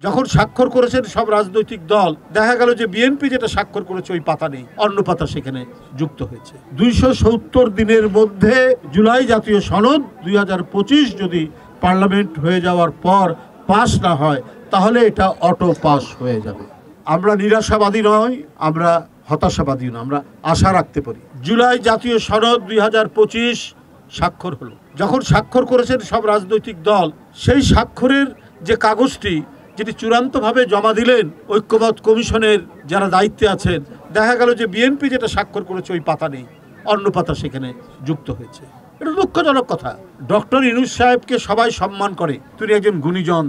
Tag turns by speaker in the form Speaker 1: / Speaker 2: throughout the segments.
Speaker 1: যখন স্বাক্ষর করেছেন সব রাজনৈতিক দল, দেখা গেল যে বিএনপি যেটা স্বাক্ষর করেছে ওই পাতা নেই, অন্য পাতা সেখানে যুক্ত হয়েছে। 270 দিনের মধ্যে জুলাই জাতীয় সনদ 2025 যদি পার্লামেন্ট হয়ে যাওয়ার পর পাস না হয় তাহলে এটা অটো পাস হয়ে যাবে। আমরা নিরাশাবাদী নয়, আমরা হতাশাবাদী না, আমরা আশা রাখতে পারি। জুলাই জাতীয় সনদ 2025 স্বাক্ষর হলো। যখন স্বাক্ষর করেছেন সব রাজনৈতিক দল, সেই স্বাক্ষরের যে কাগজটি যেটি চূড়ান্তভাবে জমা দিলেন ঐক্যমত্য কমিশনের যারা দায়িত্বে আছেন, দেখা গেল যে বিএনপি যেটা স্বাক্ষর করেছে ওই পাতা নেই, অন্য পাতা সেখানে যুক্ত হয়েছে। এটা দুঃখজনক কথা। ডক্টর ইউনূস সাহেবকে সবাই সম্মান করে, তিনি একজন গুণীজন।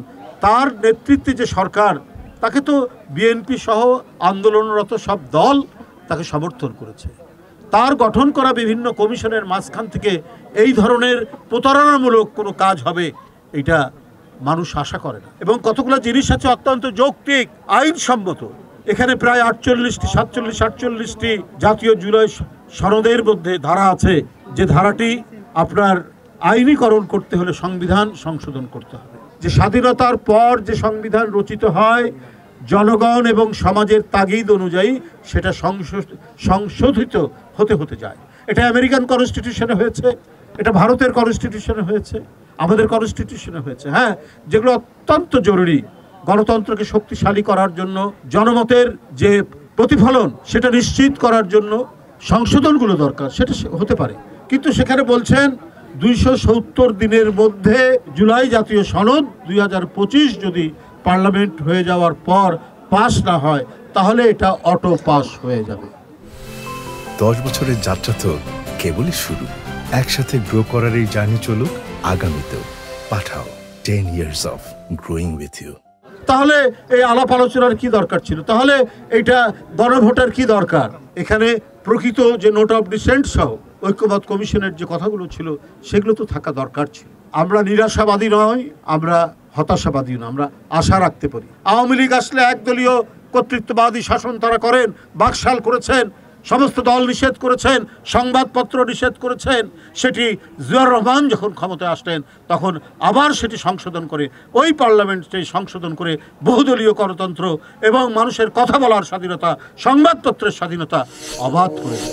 Speaker 1: তার নেতৃত্বে যে সরকার, তাকে তো বিএনপি সহ আন্দোলনরত সব দল তাকে সমর্থন করেছে। তার গঠন করা বিভিন্ন কমিশনের মাঝখান থেকে এই ধরনের প্রতারণামূলক কোনো কাজ হবে এটা মানুষ আশা করে না। এবং কতগুলো জিনিস আছে অত্যন্ত যৌক্তিক, আইনসম্মত। এখানে প্রায় 47-48টি জাতীয় জুলাই সনদের মধ্যে ধারা আছে, যে ধারাটি আপনার আইনীকরণ করতে হলে সংবিধান সংশোধন করতে হবে। যে স্বাধীনতার পর যে সংবিধান রচিত হয় জনগণ এবং সমাজের তাগিদ অনুযায়ী সেটা সংশোধিত হতে হতে যায়। এটা আমেরিকান কনস্টিটিউশনে হয়েছে, এটা ভারতের কনস্টিটিউশনে হয়েছে, আমাদের কনস্টিটিউশনে হয়েছে। হ্যাঁ, যেগুলো অত্যন্ত জরুরি গণতন্ত্রকে শক্তিশালী করার জন্য, জনমতের যে প্রতিফলন সেটা নিশ্চিত করার জন্য সংশোধনগুলো দরকার, সেটা হতে পারে। কিন্তু সেখানে বলছেন 270 দিনের মধ্যে জুলাই জাতীয় সনদ 2025 যদি পার্লামেন্ট হয়ে যাওয়ার পর পাস না হয় তাহলে এটা অটো পাস হয়ে যাবে।
Speaker 2: 10 বছরের যাত্রা তো কেবলই শুরু। একসাথে গ্রো করার এই জার্নি চলুক আগামীতেও। পাঠাও 10 years of growing with you।
Speaker 1: তাহলে এই আলাপ আলোচনার কি দরকার ছিল? তাহলে এইটা গণভোটের কি দরকার? এখানে প্রকৃত যে নোট অফ ডিসেন্ট সহ ঐক্যমত্য কমিশনের যে কথাগুলো ছিল সেগুলো তো থাকা দরকার ছিল। আমরা নিরাশাবাদী নয়, আমরা হতাশাবাদী না, আমরা আশা রাখতে পারি। আওয়ামী লীগ আসলে একদলীয় কর্তৃত্ববাদী শাসন তারা করেন, বাকশাল করেছেন, সমস্ত দল নিষেধ করেছেন, সংবাদপত্র নিষেধ করেছেন। সেটি জিয়াউর রহমান যখন ক্ষমতায় আসলেন তখন আবার সেটি সংশোধন করে, ওই পার্লামেন্টে সংশোধন করে বহুদলীয় গণতন্ত্র এবং মানুষের কথা বলার স্বাধীনতা, সংবাদপত্রের স্বাধীনতা অবাধ করেছে।